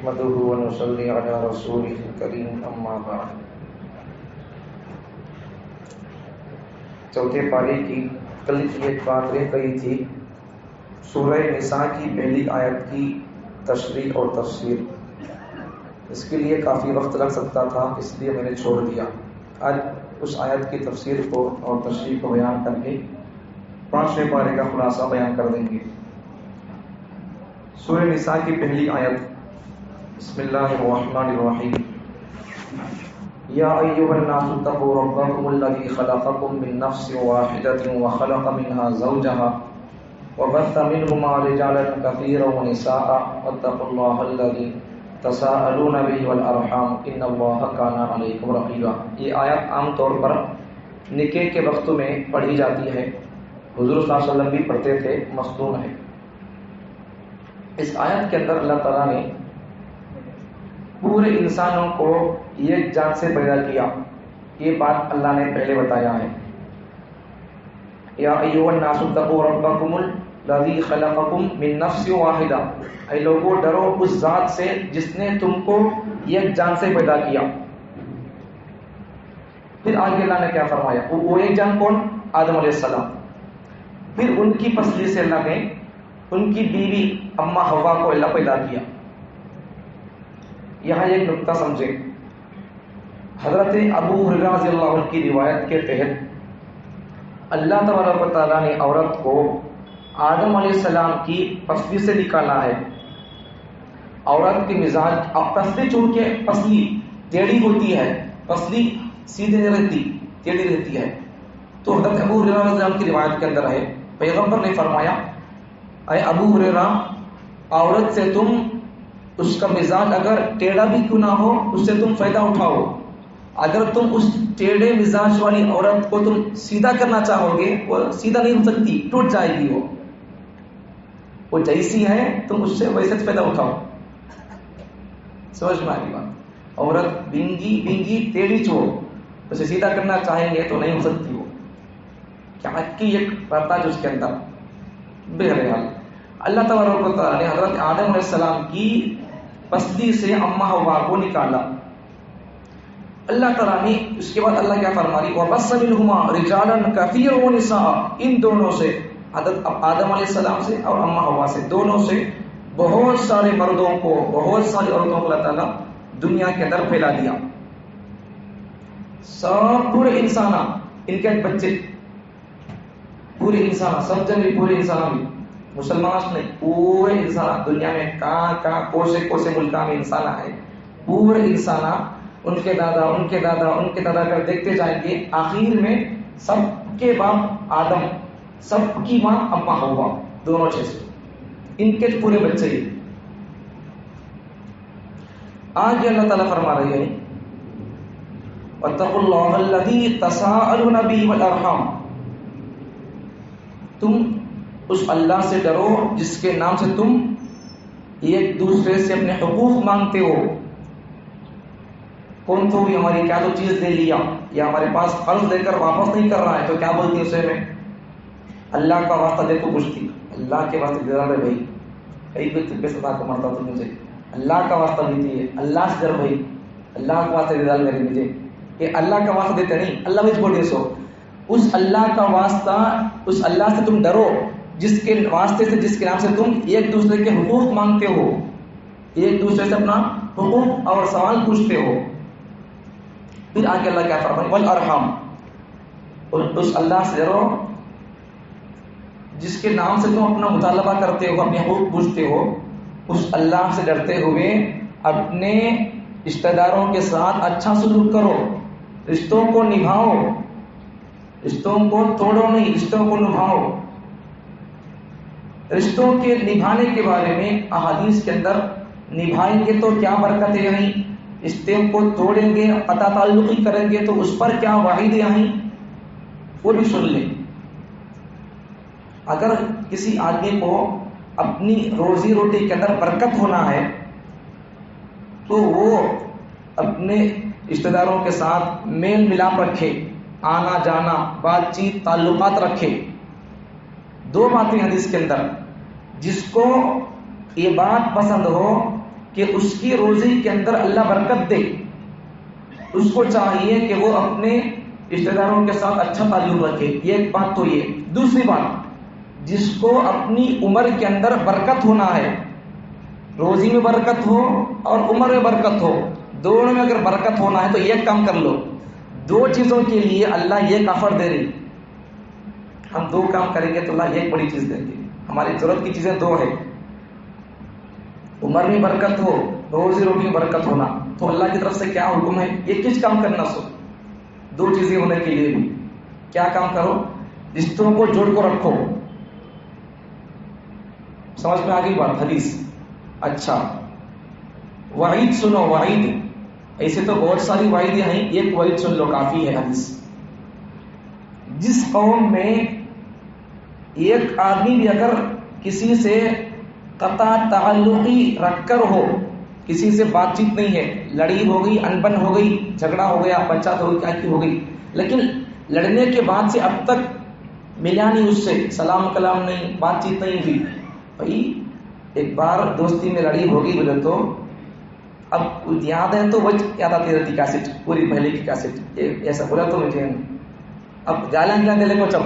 نحمده ونصلي على رسوله الكريم اما بعد. چوتھے پارے کی کل کی ایک بات رہ گئی تھی، سورہ نساء کی پہلی آیت کی تشریح اور تفسیر. اس کے لیے کافی وقت لگ سکتا تھا، اس لیے میں نے چھوڑ دیا. آج اس آیت کی تفسیر کو اور تشریح کو بیان کر کے پانچویں پارے کا خلاصہ بیان کر دیں گے. سورہ نساء کی پہلی آیت، بسم اللہ الرحمن الرحیم. یا ایھا الناس اتقوا ربکم الذی خلقکم من نفس واحدۃ وخلق منها زوجها وبث منهما رجالا کثیرا ونساء واتقوا اللہ الذی تساءلون به والارحام ان اللہ کان علیکم رقیبا. یہ آیت عام طور پر نکاح کے وقتوں میں پڑھی جاتی ہے. حضور صلی اللہ علیہ وسلم بھی پڑھتے تھے، مصنون ہے. اس آیت کے اندر اللہ تعالیٰ نے پورے انسانوں کو ایک جان سے پیدا کیا. یہ بات اللہ نے پہلے بتایا ہے. یا ایھا الناس اتقوا ربکم الذی خلقکم من نفس واحدہ، اے لوگوں ڈرو اس ذات سے جس نے تم کو ایک جان سے پیدا کیا. پھر آگے اللہ نے کیا فرمایا؟ وہ ایک جان کون؟ آدم علیہ السلام. پھر ان کی پسلی سے اللہ نے ان کی بیوی اما حوا کو اللہ پیدا کیا. یہاں ایک نقطہ سمجھیں. حضرت ابو ہریرہ رضی اللہ عنہ کی روایت کے تحت اللہ تبارک و تعالیٰ نے عورت کو آدم علیہ السلام کی پسلی سے نکالا ہے. عورت کی مزاج پسلی، چونکہ پسلی ٹیڑھی ہوتی ہے، پسلی سیدھے نہیں رہتی، ٹیڑھی رہتی ہے. تو حضرت ابو ہریرہ رضی اللہ عنہ کی روایت کے اندر ہے، پیغمبر نے فرمایا اے ابو ہریرہ، عورت سے تم اس کا مزاج اگر ٹیڑھا بھی کیوں نہ ہو اس سے تم فائدہ اٹھاؤ. اگر تم اس ٹیڑھے مزاج والی عورت کو تم سیدھا کرنا چاہو گے، وہ سیدھا نہیں ہو سکتی، ٹوٹ جائے گی. وہ جیسی ہے تم اس سے ویسے فائدہ اٹھاؤ. سمجھ میں آ گئی بات؟ عورت بینگی ٹیڑھی چھو اسے سیدھا کرنا چاہیں گے تو نہیں ہو سکتی. وہ کیا کی ایک رہتا جو اس کے اندر. بہرحال اللہ تبارک و تعالیٰ نے حضرت آدم علیہ السلام کی پسلی سے اما حوا کو نکالا. اللہ تعالیٰ نے اس کے بعد اللہ کیا فرما رہی؟ وَبَثَّ مِنْهُمَا رِجَالًا كَثِيرًا وَنِسَاءً. ان دونوں سے، حضرت آدم علیہ السلام سے اور اما حوا سے، دونوں سے بہت سارے مردوں کو، بہت ساری عورتوں کو اللہ تعالیٰ دنیا کے اندر پھیلا دیا. سب پورے انسان، ان کے بچے پورے انسان، سب جن بھی پورے انسان بھی، مسلمان نہیں، پورے انسان دنیا میں کہاں کوسے ملکوں میں انسان ہے. پورے انسان، ان کے دادا ان کے دادا ان کے دادا کر دیکھتے جائیں گے، آخر میں سب کے باپ آدم، سب کی ماں اما حوا، دونوں جیسے ان کے پورے بچے ہی. آج اللہ تعالیٰ فرما رہے ہیں وَاتَّقُوا اللَّهَ الَّذِي تَسَاءَلُونَ بِهِ وَالْأَرْحَامَ. تم اس اللہ سے ڈرو جس کے نام سے تم ایک دوسرے سے اپنے حقوق مانگتے ہو. کون تو بھی ہماری کیا تو چیز دے لیا یا ہمارے پاس قرض دے کر واپس نہیں کر رہا ہے تو کیا بولتی اسے میں اللہ کا واسطہ دے تو پوچھتی، اللہ کے واسطے دے رہا ہے بھائی، کئی کوئی پیسے کو مرتا تو مجھے اللہ کا واسطہ دیتی ہے، اللہ سے ڈر بھائی، اللہ کا واسطہ دے میرے مجھے. یہ اللہ کا واسطہ دیتے نہیں، اللہ مجھ بولے سو اس اللہ کا واسطہ، اس اللہ سے تم ڈرو جس کے واسطے سے، جس کے نام سے تم ایک دوسرے کے حقوق مانگتے ہو، ایک دوسرے سے اپنا حقوق اور سوال پوچھتے ہو. پھر آگے اللہ کیا فرمائے؟ والارحام. اور اس اللہ سے ڈرو جس کے نام سے تم اپنا مطالبہ کرتے ہو، اپنے حقوق پوچھتے ہو. اس اللہ سے ڈرتے ہوئے اپنے رشتہ داروں کے ساتھ اچھا سلوک کرو، رشتوں کو نبھاؤ، رشتوں کو توڑو نہیں، رشتوں کو نبھاؤ. رشتوں کے نبھانے کے بارے میں احادیث کے اندر، نبھائیں گے تو کیا برکتیں آئیں، رشتے کو توڑیں گے، قطع تعلقی کریں گے تو اس پر کیا وعیدیں آئیں، وہ بھی سن لیں. اگر کسی آدمی کو اپنی روزی روٹی کے اندر برکت ہونا ہے تو وہ اپنے رشتہ داروں کے ساتھ میل ملاپ رکھے، آنا جانا، بات چیت، تعلقات رکھے. دو باتیں حدیث کے اندر، جس کو یہ بات پسند ہو کہ اس کی روزی کے اندر اللہ برکت دے، اس کو چاہیے کہ وہ اپنے رشتہ داروں کے ساتھ اچھا تعلق رکھے. یہ ایک بات تو یہ. دوسری بات، جس کو اپنی عمر کے اندر برکت ہونا ہے، روزی میں برکت ہو اور عمر میں برکت ہو، دونوں میں اگر برکت ہونا ہے تو ایک کام کر لو. دو چیزوں کے لیے اللہ یہ آفر دے رہی، ہم دو کام کریں گے تو اللہ ایک بڑی چیز دیں گے. ہماری ضرورت کی چیزیں دو ہے، عمر میں برکت ہو، روزی روٹی میں برکت ہونا. تو اللہ کی طرف سے کیا حکم ہے؟ یہ کس کام کرنا؟ سو دو چیزیں ہونے کے لیے بھی کیا کام کرو؟ رشتوں کو جوڑ کو رکھو. سمجھ میں آ گئی بات؟ حدیث. اچھا وعید سنو، وعید. ایسے تو بہت ساری وعیدیں ہیں، ایک وعید سن لو کافی ہے. حدیث، جس قوم میں ایک آدمی بھی اگر کسی سے قطع تعلقی رکھ کر ہو، کسی سے بات چیت نہیں ہے، لڑی ہو گئی، انبن ہو گئی، جھگڑا ہو گیا، بچہ ہو گئی، کیا کی ہو گئی، لیکن لڑنے کے بعد سے اب تک ملا نہیں، اس سے سلام کلام نہیں، بات چیت نہیں ہوئی. بھائی ایک بار دوستی میں لڑی ہوگی بولے تو اب یاد ہے تو وہ یاد آتی رہتی کیسٹ، پوری پہلے کی کیسٹ. ایسا بولا تو مجھے اب گالیاں کیا دے لے کو. جب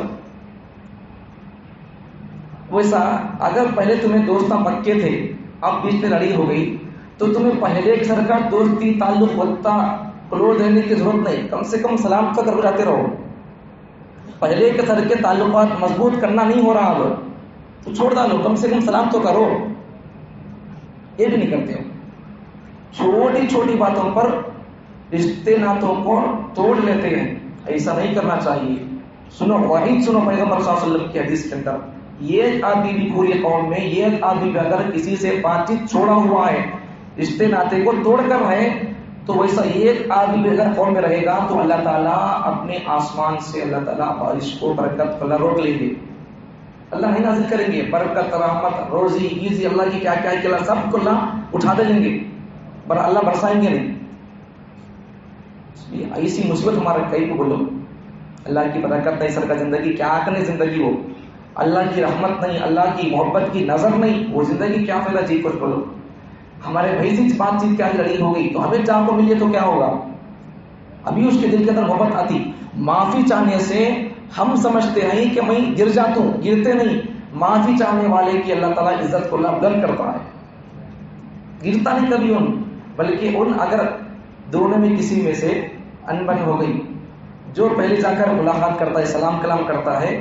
ویسا اگر پہلے تمہیں دوست پکے تھے، اب بیچ میں لڑائی ہو گئی، تو تمہیں پہلے کے سر کا دوستی تعلق بولتا کلوز رہنے کی ضرورت نہیں، کم سے کم سلام تو کر جاتے رہو. پہلے کے سر کے تعلقات مضبوط کرنا نہیں ہو رہا اب تو چھوڑ ڈالو، کم سے کم سلام تو کرو. یہ بھی نہیں کرتے ہو. چھوٹی چھوٹی باتوں پر رشتے ناتوں کو توڑ لیتے ہیں، ایسا نہیں کرنا چاہیے. سنو وحید سنو، پیغمبر صلی اللہ علیہ وسلم کی حدیث کے اندر یہ آدمی بھی پوری قوم میں، یہ آدمی بھی اگر کسی سے بات چیت چھوڑا ہوا ہے، رشتے ناطے کو توڑ کر رہے، تو ویسا ایک آدمی بھی اگر قوم میں رہے گا تو اللہ تعالیٰ اپنے آسمان سے اللہ تعالیٰ بارش کو برکت اللہ روک لیں گے. اللہ نہیں نازل کریں گے برکت، رحمت، روزی، ایزی، اللہ کی کیا کیا کہ اللہ سب کو اللہ اٹھا دیں گے، پر اللہ برسائیں گے نہیں. ایسی مصیبت ہمارے کئی کو بولو اللہ کی برکت نہیں، سر کا زندگی کیا کرنے زندگی ہو، اللہ کی رحمت نہیں، اللہ کی محبت کی نظر نہیں، وہ زندگی کیا فائدہ؟ جی کچھ بولو. ہمارے بھائی سے بات چیت کیا لڑی ہو گئی تو ہمیں جہاں کو ملیے تو کیا ہوگا؟ ابھی اس کے دل کے اندر محبت آتی. معافی چاہنے سے ہم سمجھتے ہیں کہ میں گر جاتا ہوں، گرتے نہیں. معافی چاہنے والے کی اللہ تعالیٰ عزت کو اللہ بلند کرتا ہے، گرتا نہیں کبھی ان، بلکہ ان اگر دونوں میں کسی میں سے انبن ہو گئی، جو پہلے جا کر ملاقات کرتا ہے، سلام کلام کرتا ہے،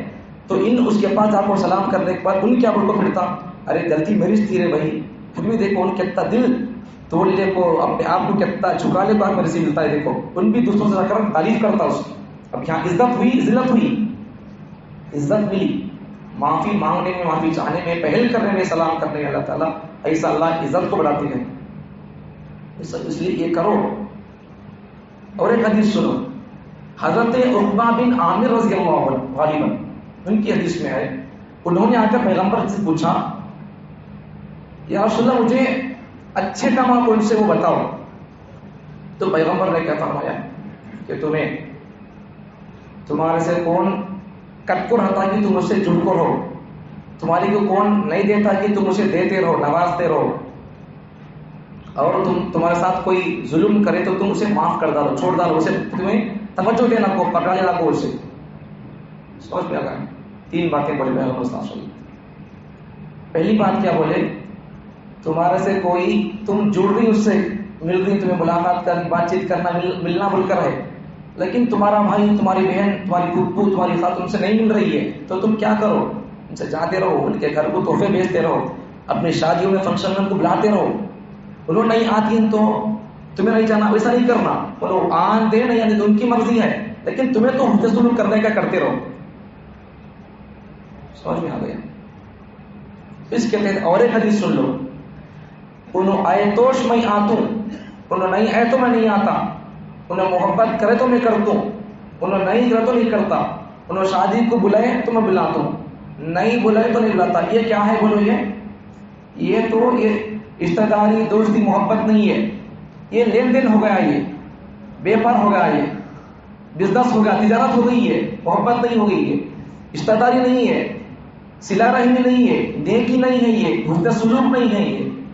تو ان اس کے پاس آپ کو سلام کرنے کے بعد ان کیا بول کو پھرتا، ارے غلطی میری تھی رے بھائی، پھر بھی دیکھو ان کتنا دل توڑ لے کو، اپنے آپ کو کتنا جھکا لے کو میرے سے ملتا ہے. دیکھو ان بھی دوسروں سے جا کر تعریف کرتا اس کی. اب یہاں عزت ہوئی، ذلت ہوئی، عزت ملی. معافی مانگنے میں، معافی چاہنے میں، پہل کرنے میں، سلام کرنے میں اللہ تعالیٰ ایسا اللہ عزت کو بڑھاتے ہیں. اس لیے یہ کرو. اور ایک حدیث سنو، حضرت عقبہ بن عامر رضی اللہ عنہ غالباً ان کی حدیث میں ہے، انہوں نے آ کر پیغمبر سے پوچھا یا رسول اللہ مجھے اچھے کام آپ ان سے وہ بتاؤ. تو پیغمبر نے کیا فرمایا کہ تمہارے سے کون کٹ کو رہتا کہ تم اسے جڑ کو رہو، تمہاری کو کون نہیں دیتا کہ تم اسے دیتے رہو، نوازتے رہو، اور تمہارے ساتھ کوئی ظلم کرے تو تم اسے معاف کر ڈالو، چھوڑ ڈالو اسے، تمہیں توجہ دینا کو، پکڑا لینا کو اسے. سمجھ میں آ گیا؟ تین باتیں بولے پیغمبر صلی اللہ علیہ وسلم. پہلی بات کیا بولے؟ تمہارے سے کوئی تم جڑ رہی، اس سے مل رہی، تمہیں ملاقات کرنی، بات چیت کرنا، ملنا بول کر ہے، لیکن تمہارا بھائی، تمہاری بہن، تمہاری پھپھو، تمہاری خالہ تم سے نہیں مل رہی ہے، تو تم کیا کرو؟ ان سے جاتے رہو، ان کے گھر کو تحفے بھیجتے رہو، اپنی شادیوں میں فنکشن میں ان کو بلاتے رہو. انہوں نہیں آتی ہیں تو تمہیں نہیں جانا، ویسا نہیں کرنا. بولو آن دے نہیں آنے تو ان کی مرضی ہے، لیکن تمہیں تو حسن سلوک کرنے کا کرتے رہو. سمجھ میں آ گیا؟ اس کے تحت اور ایک حدیث سن لو، انہوں آئے توش میں آتوں، انہوں نہیں آئے تو میں نہیں آتا، انہوں محبت کرے تو میں کرتا ہوں، انہوں نہیں کرے تو نہیں کرتا، انہوں شادی کو بلائے تو میں بلاتا ہوں، نہیں بلائے تو نہیں بلاتا. یہ کیا ہے بولو؟ یہ تو یہ رشتہ داری، دوستی، محبت نہیں ہے، یہ لین دین ہو گیا، یہ بیپار ہو گیا، یہ بزنس ہو گیا، تجارت ہو گئی ہے، محبت نہیں ہو گئی ہے، رشتہ داری نہیں ہے، صلہ رحمی نہیں ہے، نیکی نہیں ہے، یہ حسن سلوک نہیں ہے.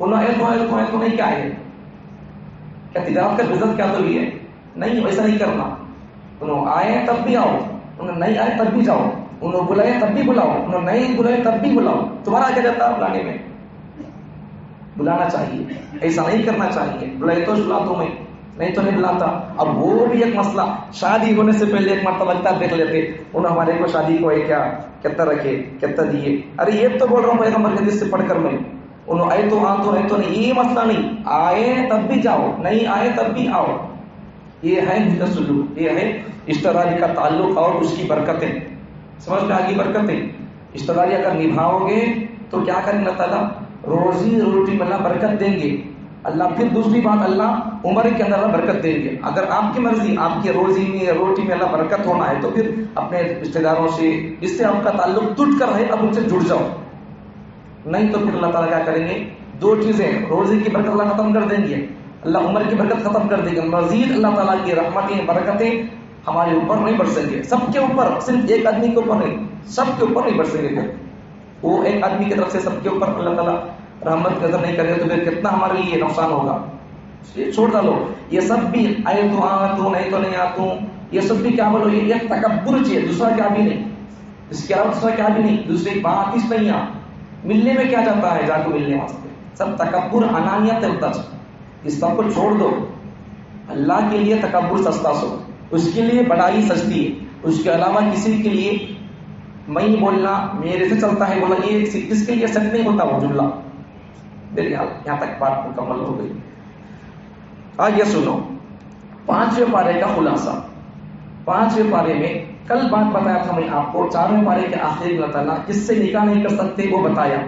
انہوں تو نہیں کیا ہے کیا تجارت کا بزنس کیا تو یہ ہے نہیں, ایسا نہیں کرنا. انہوں آئے تب بھی آؤ, انہوں نہیں آئے تب بھی جاؤ, انہوں بلائے تب بھی بلاؤ, انہوں نہیں بلائے تب بھی بلاؤ. تمہارا کیا جاتا ہے بلانے میں؟ بلانا چاہیے, ایسا نہیں کرنا چاہیے. بلائے تو بلا تمہیں, نہیں تو نہیں بلاتا. اب وہ بھی ایک مسئلہ, شادی ہونے سے پہلے ایک مرتبہ لگتا دیکھ لیتے انہوں ہمارے کو شادی کو کیا کتنا رکھے کتنا دیے. ارے یہ تو بول رہا ہوں پیغمبر کے حدیث سے پڑھ کر میں, انہوں آئے تو آ تو نہیں تو نہیں, یہ مسئلہ نہیں. آئے تب بھی جاؤ, نہیں آئے تب بھی آؤ. یہ ہے حسن سلوک, یہ ہے رشتہ داری کا تعلق اور اس کی برکتیں. سمجھ میں آگی برکتیں. رشتہ داری اگر نبھاؤ گے تو کیا کریں اللہ تعالیٰ؟ روزی روٹی میں اللہ برکت دیں گے. اللہ پھر دوسری بات, اللہ عمر کے اندر اللہ برکت دیں گے. اگر آپ کی مرضی آپ کی روزی میں روٹی میں اللہ برکت ہونا ہے تو پھر اپنے رشتہ داروں سے جس سے آپ کا تعلق ٹوٹ کر ہے اب ان سے جڑ جاؤ. نہیں تو پھر اللہ تعالیٰ کیا کریں گے؟ دو چیزیں, روزی کی برکت اللہ ختم کر دیں گے, اللہ عمر کی برکت ختم کر دیں گے. مزید اللہ تعالیٰ کی رحمتیں برکتیں ہمارے اوپر نہیں برسیں گے. سب کے اوپر, صرف ایک آدمی کے اوپر نہیں, سب کے اوپر نہیں برسیں گے. وہ ایک آدمی کی طرف سے سب کے اوپر اللہ تعالیٰ رحمت قدر نہیں کرے تو پھر کتنا ہمارے لیے نقصان ہوگا. چھوڑ ڈالو یہ سب بھی. آئے تو آتوں نہیں تو نہیں آتوں, یہ سب بھی کیا بولو, یہ ایک تکبر چاہیے, دوسرا کیا بھی نہیں. اس کے علاوہ دوسرا کیا بھی نہیں, دوسری بات اس نہیں. ملنے میں کیا جاتا ہے, جا کے ملنے واسطے سب تکبر انانیت ہوتا ہے. اس سب کو چھوڑ دو. اللہ کے لیے تکبر سستا سو, اس کے لیے بڑائی سستی ہے. اس کے علاوہ کسی کے لیے میں بولنا میرے سے چلتا ہے بولا, یہ اس کے لیے سچ نہیں ہوتا وہ جملہ. دیکھیں یہاں تک بات مکمل ہو گئی. آگے سنو 5ویں پارے کا خلاصہ. 5ویں پارے میں کل بات بتایا تھا میں آپ کو, 4ویں پارے کے آخری میں اللہ تعالیٰ کس سے نکاح نہیں کر سکتے وہ بتایا.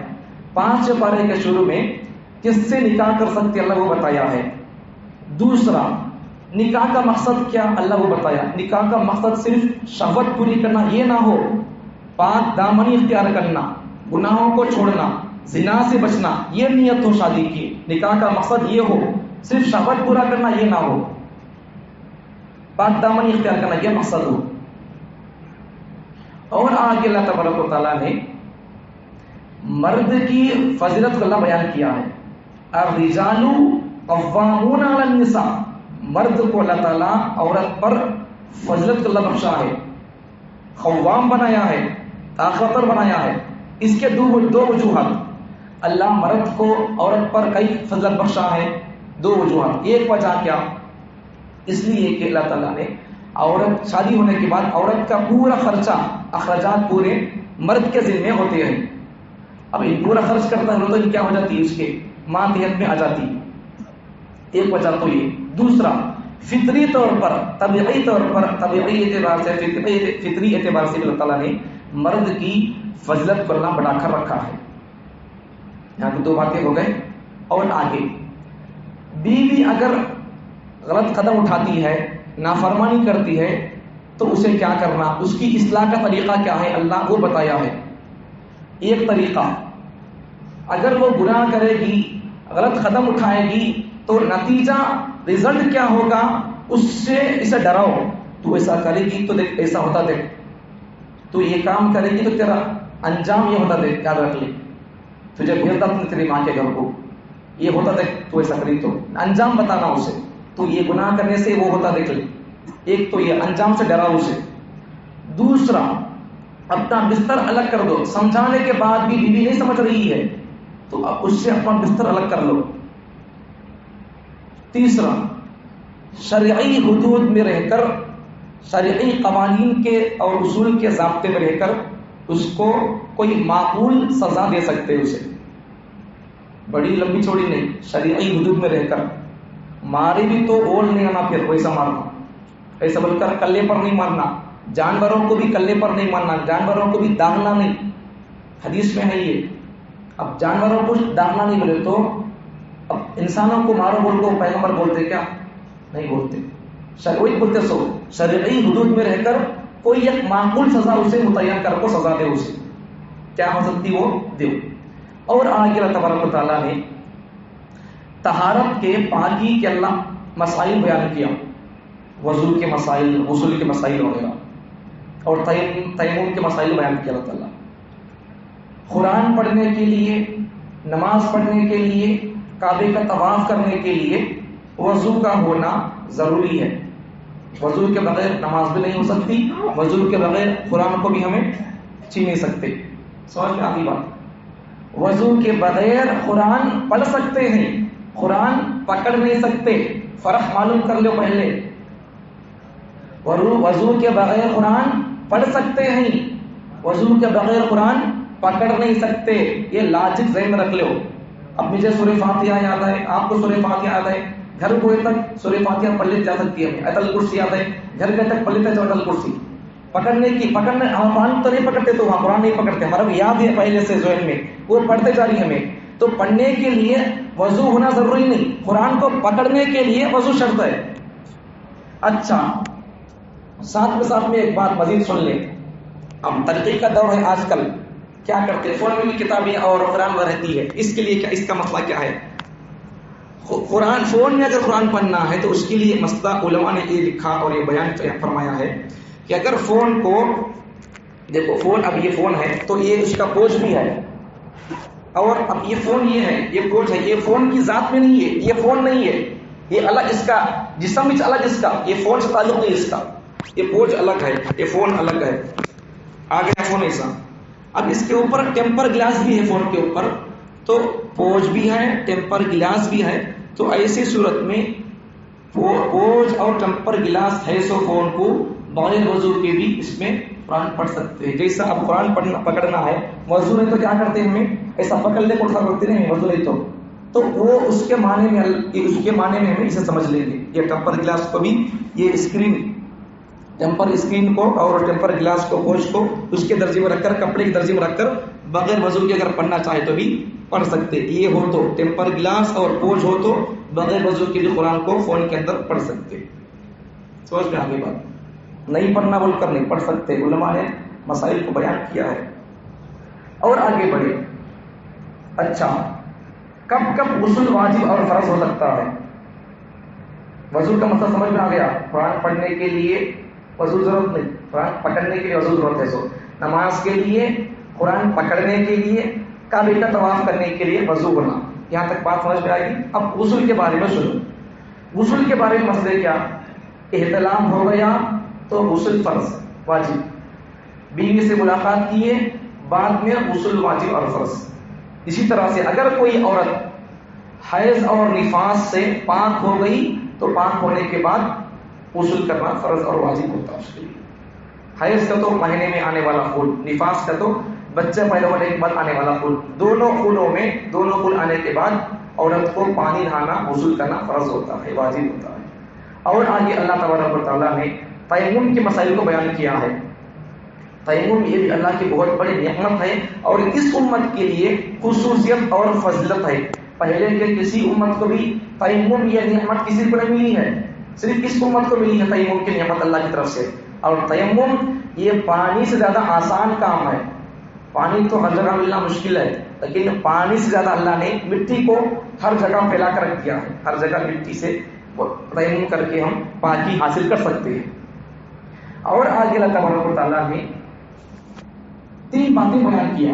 5ویں پارے کے شروع میں کس سے نکاح کر سکتے اللہ وہ بتایا ہے. دوسرا نکاح کا مقصد کیا اللہ وہ بتایا. نکاح کا مقصد صرف شہوت پوری کرنا یہ نہ ہو, پاک دامنی اختیار کرنا, گناہوں کو چھوڑنا, زنا سے بچنا, یہ نیت ہو شادی کی. نکاح کا مقصد یہ ہو, صرف شہوت پورا کرنا یہ نہ ہو, پاک دامنی اختیار کرنا یہ مقصد ہو. اور آگے اللہ تبارک و تعالیٰ نے مرد کی فضیلت کو اللہ بیان کیا ہے. الرجال قوامون علی النساء, مرد کو اللہ تعالیٰ عورت پر فضیلت کو اللہ بخشا ہے, قوام بنایا ہے, طاقتور بنایا ہے. اس کے دو وجوہات. اللہ مرد کو عورت پر کئی فضیلت بخشا ہے, دو وجوہات. ایک وجہ کیا, اس لیے کہ اللہ تعالیٰ نے عورت شادی ہونے کے بعد عورت کا پورا خرچہ اخراجات پورے مرد کے ذمہ ہوتے ہیں. اب یہ پورا خرچ کرتا ہے تو کیا ہو جاتی ہے, اس کے ماتحت میں آ جاتی. ایک وجہ تو یہ. دوسرا فطری طور پر, طبعی طور پر, طبعی اعتبار سے, فطری اعتبار سے اللہ تعالیٰ نے مرد کی فضیلت کو اللہ بڑھا کر رکھا ہے. یہاں پہ دو باتیں ہو گئے. اور آگے بیوی اگر غلط قدم اٹھاتی ہے, نافرمانی کرتی ہے تو اسے کیا کرنا, اس کی اصلاح کا طریقہ کیا ہے اللہ وہ بتایا ہے. ایک طریقہ, اگر وہ گناہ کرے گی, غلط قدم اٹھائے گی تو نتیجہ رزلٹ کیا ہوگا اس سے اسے ڈراؤ. تو ایسا کرے گی تو دیکھ ایسا ہوتا, دیکھ تو یہ کام کرے گی تو تیرا انجام یہ ہوتا, دیکھ یاد رکھ لے. تجھے بھیجتا تیری ماں کے گھر کو, یہ ہوتا دیکھ تو ایسا کری, تو انجام بتانا اسے. تو یہ گناہ کرنے سے وہ ہوتا دیکھ لے. ایک تو یہ انجام سے ڈراؤ اسے. دوسرا اپنا بستر الگ کر دو. سمجھانے کے بعد بھی بیوی نہیں سمجھ رہی ہے تو اب اس سے اپنا بستر الگ کر لو. تیسرا شرعی حدود میں رہ کر, شرعی قوانین کے اور اصول کے ضابطے میں رہ کر اس کو کوئی معقول سزا دے سکتے. اسے بڑی لمبی چوڑی نہیں, شرعی حدود میں رہ کر. مارے بھی تو اول نہیں آنا, پھر ویسا مارنا, ایسا بول کر کلے پر نہیں مارنا. جانوروں کو بھی کلے پر نہیں مارنا, جانوروں کو بھی داغنا نہیں. حدیث میں ہے یہ. اب جانوروں کو داغنا نہیں بولے تو اب انسانوں کو مارو بول کو پیغمبر بولتے کیا نہیں بولتے. شرعی بولتے سو شرعی حدود میں رہ کر کوئی ایک معقول سزا اسے متعین کر کو سزا دے. اسے کیا ہو سکتی وہ دو. اور آگے اللہ تبارک و تعالیٰ نے طہارت کے, پاکی کے اللہ مسائل بیان کیا, وضو کے مسائل, غسل کے مسائل وغیرہ, اور تیمم کے مسائل بیان کیا اللہ تعالیٰ. قرآن پڑھنے کے لیے، نماز پڑھنے کے لیے، کعبے کا طواف کرنے کے لیے وضو کا ہونا ضروری ہے. وضو کے بغیر نماز بھی نہیں ہو سکتی، وضو کے بغیر قرآن کو بھی ہمیں چھین نہیں سکتے. سمجھ میں آتی بات؟ وضو کے بغیر قرآن پڑھ سکتے ہیں، قرآن پکڑ نہیں سکتے. فرق معلوم کر لو پہلے. وضو کے بغیر قرآن پڑھ سکتے ہیں، وضو کے بغیر قرآن پکڑ نہیں سکتے. یہ لاجک ذہن میں رکھ لو. اب مجھے سورہ فاتحہ یاد ہے، آپ کو سورہ فاتحہ یاد ہے، گھر کوئے تک سورہ فاتحہ پڑھ لیتے جا سکتی ہے. ہمیں ایت الکرسی یاد ہے، گھر کے تک پڑھ لیتے ایت الکرسی. پکڑنے قرآن تو نہیں پکڑتے، تو وہاں قرآن نہیں پکڑتے، ہمارا یاد ہے پہلے سے ذہن میں، وہ پڑھتے جا رہی ہمیں. تو پڑھنے کے لیے وضو ہونا ضروری نہیں، قرآن کو پکڑنے کے لیے وضو شرط ہے. اچھا، ساتھ میں ایک بات مزید سن لیں. اب ترقی کا دور ہے آج کل، کیا کرتے ہیں، فون میں بھی کتابیں اور قرآن میں رہتی ہے. اس کے لیے کیا، اس کا مسئلہ کیا ہے؟ قرآن فون میں اگر قرآن پڑھنا ہے تو اس کے لیے مسئلہ علماء نے یہ لکھا اور یہ بیان فرمایا ہے کہ اگر فون کو دیکھو، فون اب یہ فون ہے تو یہ اس کا کوچ بھی ہے، اور اب یہ فون یہ ہے، یہ کوچ ہے، یہ فون کی ذات میں نہیں ہے، یہ فون نہیں ہے، یہ الگ اس کا جسم الگ، اس کا یہ فون سے تعلق نہیں، اس کا یہ کوچ الگ ہے، یہ فون الگ ہے. آ گیا فون ایسا. اب اس کے اوپر ٹیمپر گلاس بھی ہے، فون کے اوپر تو پوچ بھی ہے، ٹیمپر گلاس بھی ہے. تو ایسی صورت میں پوچ اور ٹیمپر گلاس ہے سو فون کو بغیر وضو کے بھی اس میں قرآن پڑھ سکتے ہیں. جیسا اب قرآن پکڑنا ہے، وضو نہیں تو کیا کرتے ہیں، ہمیں ایسا پکڑ لے کو اٹھا کرتے نہیں، وضو نہیں تو وہ اس کے معنی میں ہمیں اسے سمجھ لیں گے. یہ ٹیمپر گلاس کو بھی، یہ اسکرین ٹیمپر اسکرین کو اور ٹیمپر گلاس کو، کوچ کو اس کے درجے میں رکھ کر، کپڑے کے درجے میں رکھ کر بغیر وضو کے اگر پڑھنا چاہے تو بھی پڑھ سکتے. یہ ہو تو ٹیمپر گلاس اور کوچ ہو تو بغیر وضو کے بھی قرآن کو فون کے اندر پڑھ سکتے. سوچ میں آگے بات، نہیں پڑھنا بول کر نہیں پڑھ سکتے. علماء نے مسائل کو بیان کیا ہے. اور آگے بڑھے. اچھا، کب غسل واجب اور فرض ہو سکتا ہے؟ وضو کا مسئلہ سمجھ میں آ گیا. قرآن پڑھنے کے لیے وضو ضرورت نہیں، قرآن پکڑنے کے لیے وضو ضرورت ہے. سو نماز کے لیے، قرآن پکڑنے کے لیے، کعبے کا طواف کرنے کے لیے وضو ہونا. یہاں تک بات سمجھ میں آئے گی. اب غسل کے بارے میں سنو. غسل کے بارے میں مسئلے کیا؟ احتلام ہو گیا تو غسل فرض واجب، بیوی سے ملاقات کیے بعد میں غسل واجب اور فرض. اسی طرح سے اگر کوئی عورت حیض اور نفاس سے پاک ہو گئی تو پاک ہونے کے بعد غسل کرنا فرض اور واجب ہوتا ہے اس کے لیے. حیض کا تو مہینے میں آنے والا خون، نفاس کا تو بچہ پیدا ہونے کے بعد آنے والا خون. دونوں خون آنے کے بعد عورت کو پانی نہانا، غسل کرنا فرض ہوتا ہے، واجب ہوتا ہے. اور آگے اللہ تبارک و تعالیٰ نے تیمم کے مسائل کو بیان کیا ہے. تیمم یہ بھی اللہ کی بہت بڑی نعمت ہے اور اس امت کے لیے خصوصیت اور فضیلت ہے. پہلے کے کسی امت کو بھی تیمم یہ نعمت کسی کو نہیں ملی ہے، صرف اس امت کو ملی ہے تیمم کی نعمت اللہ کی طرف سے. اور تیمم یہ پانی سے زیادہ آسان کام ہے. پانی تو ہر جگہ ملنا مشکل ہے، لیکن پانی سے زیادہ اللہ نے مٹی کو ہر جگہ پھیلا کر رکھ دیا ہے. ہر جگہ مٹی سے تیمم کر کے ہم پاکی حاصل کر سکتے ہیں. اور آگے اللہ تبارک و تعالیٰ نے 3 باتیں بیان کیا.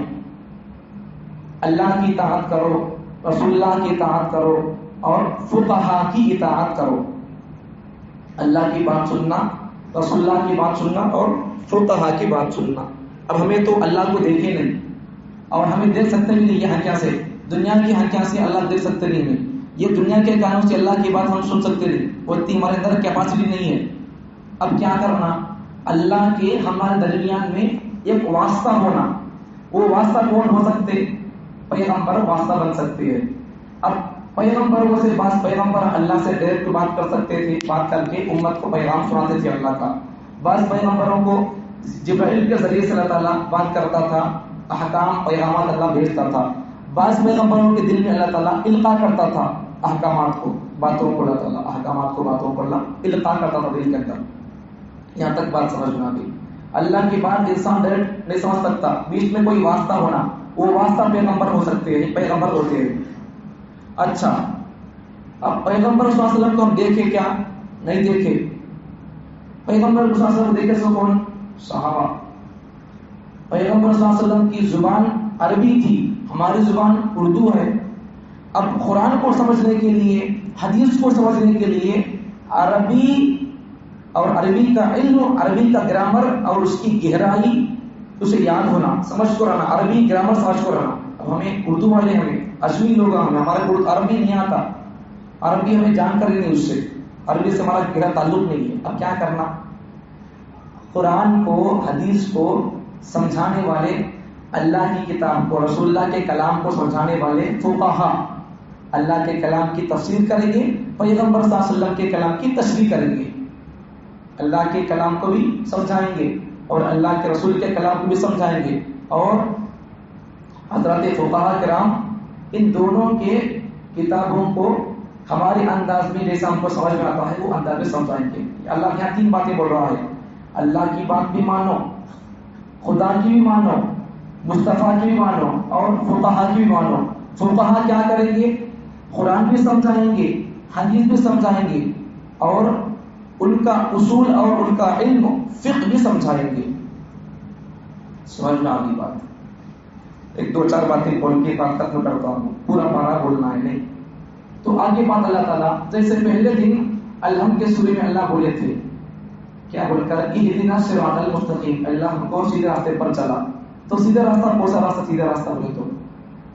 اللہ کی اطاعت کرو، رسول اللہ کی اطاعت کرو اور فقہا کی اطاعت کرو. اللہ کی بات سننا، رسول اللہ کی بات سننا اور فقہا کی بات سننا. اب ہمیں تو اللہ کو دیکھے نہیں اور ہمیں دیکھ سکتے نہیں، یہ حقیقت سے دنیا کی حقیقت سے اللہ دیکھ سکتے نہیں. یہ دنیا کے کانوں سے اللہ کی بات ہم سن سکتے نہیں، وہ اتنی ہمارے اندر کیپیسٹی نہیں ہے. اب کیا کرنا؟ اللہ کے ہمارے درمیان میں ایک واسطہ ہونا. وہ واسطہ کون ہو سکتے؟ پیغمبر واسطہ بن سکتے ہیں. اب پیغمبروں سے بعض پیغمبر اللہ سے ڈائریکٹ بات کر سکتے تھے، بات کر کے امت کو پیغام سناتے تھے اللہ کا. بعض پیغمبروں کو جبرائیل کے ذریعے سے اللہ تعالیٰ بات کرتا تھا، احکام پیغامات اللہ بھیجتا تھا. بعض پیغمبروں کے دل میں اللہ تعالیٰ القاء کرتا تھا احکامات کو، باتوں کو اللہ تعالیٰ احکامات کو، باتوں کو اللہ القاء کرتا تھا دل کے اندر. یہاں تک بات سمجھ میں آ گئی. اللہ کی بات انسان ڈائریکٹ نہیں سمجھ سکتا، بیچ میں کوئی واسطہ ہونا. وہ واسطہ پیغمبر ہو سکتے ہیں، پیغمبر ہوتے ہیں. اچھا، اب پیغمبر صلی اللہ علیہ وسلم کو ہم دیکھے کیا؟ نہیں دیکھے. پیغمبر صلی اللہ علیہ وسلم دیکھے سو کون؟ صحابہ. پیغمبر صلی اللہ علیہ وسلم کی زبان عربی تھی، ہماری زبان اردو ہے. اب قرآن کو سمجھنے کے لیے، حدیث کو سمجھنے کے لیے عربی اور عربی کا علم، عربی کا گرامر اور اس کی گہرائی اسے یاد ہونا، سمجھ کو رہنا، عربی گرامر سمجھ کو رہنا. اب ہمیں اردو والے، ہمیں اجمی لوگ، ہمارے عربی نہیں آتا، عربی ہمیں جانکاری نہیں، اس سے عربی سے ہمارا گہرا تعلق نہیں ہے. اب کیا کرنا؟ قرآن کو، حدیث کو سمجھانے والے، اللہ کی کتاب کو، رسول اللہ کے کلام کو سمجھانے والے فقہا اللہ کے کلام کی تفسیر کریں گے، پیغمبر صلی اللہ علیہ وسلم کے کلام کی تشریح کریں گے. اللہ کے کلام کو بھی سمجھائیں گے اور اللہ کے رسول کے کلام کو بھی سمجھائیں گے. اور حضرات فقہا کرام ان دونوں کے کتابوں کو ہمارے انداز میں، جیسا ہم کو سمجھ میں آتا ہے وہ انداز میں سمجھائیں گے. اللہ یہاں 3 باتیں بول رہا ہے: اللہ کی بات بھی مانو، خدا کی بھی مانو، مصطفیٰ کی بھی مانو، اور فقہا کی بھی مانو. فقہا کیا کریں گے؟ قرآن بھی سمجھائیں گے، حدیث بھی سمجھائیں گے، اور ان کا اصول اور ان کا علم فقہ بھی سمجھائیں گے. سمجھ میں آگی بات؟ 1-2-4 باتیں بول کے بات ختم کرتا ہوں، پورا پارا بولنا ہے نہیں. تو آگے بات اللہ تعالیٰ، جیسے پہلے دن الحمد کے سورے میں اللہ بولے تھے، کیا بول کر اہدنا الصراط المستقیم، اللہ ہم کو سیدھے راستے پر چلا. تو سیدھا راستہ کون سا راستہ؟ سیدھا راستہ بولے تو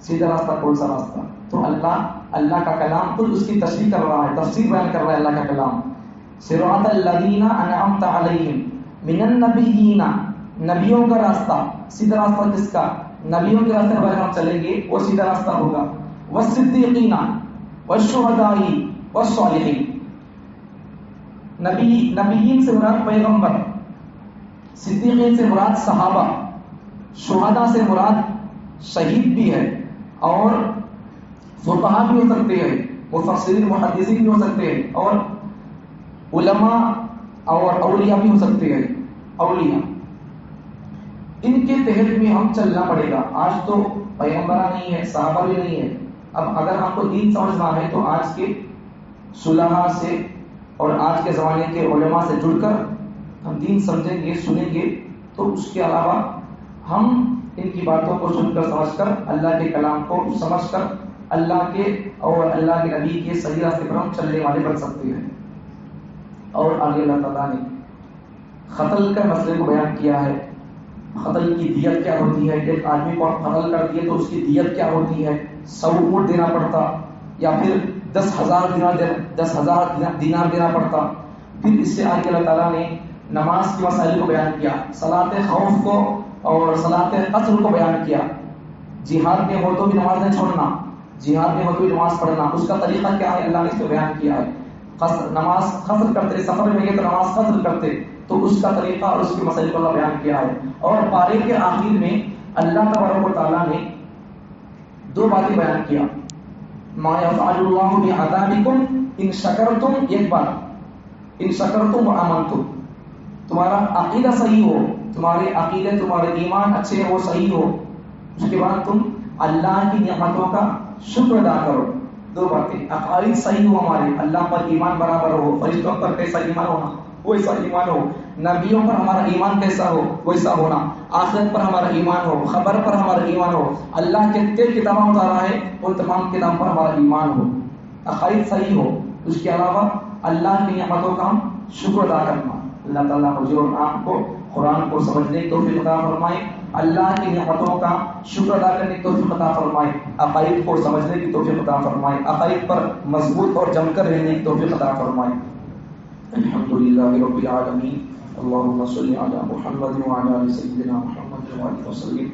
سیدھا راستہ کون سا راستہ؟ تو اللہ کا کلام خود اس کی تشریح کر رہا ہے، تفسیر بیان کر رہا ہے اللہ کا کلام. صراط الذین انعمت علیہم من النبیین، نبیوں کا راستہ. سیدھا راستہ کس کا؟ نبیوں کے راستے پر ہم چلیں گے وہ سیدھا راستہ ہوگا. والصدیقین والشہداء والصالحین، نبیین سے مراد پیغمبر، صدیقین سے مراد صحابہ، شہداء سے مراد شہید بھی ہے، اور فقہا بھی ہو سکتے ہیں، مفسرین محدثین بھی ہو سکتے ہیں، اور علماء اور اولیاء بھی ہو سکتے ہیں. اولیاء ان کے تحت میں ہم چلنا پڑے گا. آج تو پیغمبرہ نہیں ہے، صحابہ بھی نہیں ہے. اب اگر ہم کو دین سمجھنا ہے تو آج کے صلحاء سے اور آج کے زمانے کے علماء سے جڑ کر ہم دین سمجھیں گے، سنیں گے. تو اس کے علاوہ ہم ان کی باتوں کو سن کر، سمجھ کر، اللہ کے کلام کو سمجھ کر اللہ کے اور اللہ کے نبی کے صحیح راستے پر ہم چلنے والے بن سکتے ہیں. اور آگے اللہ تعالیٰ نے قتل کے مسئلے کو بیان کیا ہے. قتل کی دیت کیا ہوتی ہے؟ ایک آدمی کو آپ قتل کر دیے تو اس کی دیت کیا ہوتی ہے؟ 100 اونٹ دینا پڑتا، یا پھر 10,000 دینار دینا پڑتا. پھر اس سے آگے اللہ تعالیٰ نے نماز کے مسائل کو بیان کیا، صلاۃ خوف کو اور صلاۃ قصر کو بیان کیا. جہاد میں ہو تو بھی نماز نہیں چھوڑنا، جہاد میں ہو تو بھی نماز پڑھنا. اس کا طریقہ کیا ہے اللہ نے اس کو بیان کیا ہے. نماز قصر کرتے، سفر میں گئے تو نماز قصر کرتے، تو اس کا طریقہ اور اس کے مسائل کو اللہ بیان کیا ہے. اور پارے کے آخر میں اللہ تبارک و تعالیٰ نے 2 باتیں بیان کیا: ما یفعل اللہ بعذابکم ان شکرتم، ایک بات ان شکرتم وآمنتم، تمہارا عقیدہ صحیح ہو، تمہارے عقیدے، تمہارے ایمان اچھے ہو، صحیح ہو، اس کے بعد تم اللہ کی نعمتوں کا شکر ادا کرو. 2 باتیں: عقائد صحیح ہو، ہمارے اللہ پر ایمان برابر ہو، فرشتوں پر کیسا ایمان ہونا ویسا ایمان ہو، نبیوں پر ہمارا ایمان کیسا ہو ویسا ہونا، آخرت پر ہمارا ایمان ہو، خبر پر ہمارا ایمان ہو، اللہ کے کتابیں اتارا ہے ان تمام کتابوں پر ہمارا ایمان ہو، عقائد صحیح ہو. اس کے علاوہ اللہ کی نعمتوں کا ہم شکر ادا کرنا. اللہ تعالیٰ مجھے اور آپ کو قرآن کو سمجھنے کی توفیق عطا فرمائے، اللہ کی نعمتوں کا شکر ادا کرنے کی توفیق عطا فرمائے، عقائد کو سمجھنے کی توفیق عطا فرمائے، عقائد پر مضبوط اور جم کر رہنے کی توفیق عطا فرمائے. الحمدللہ رب العالمین. اللہم صلی علی محمد وعلی آل سیدنا محمد وعلی وسلم.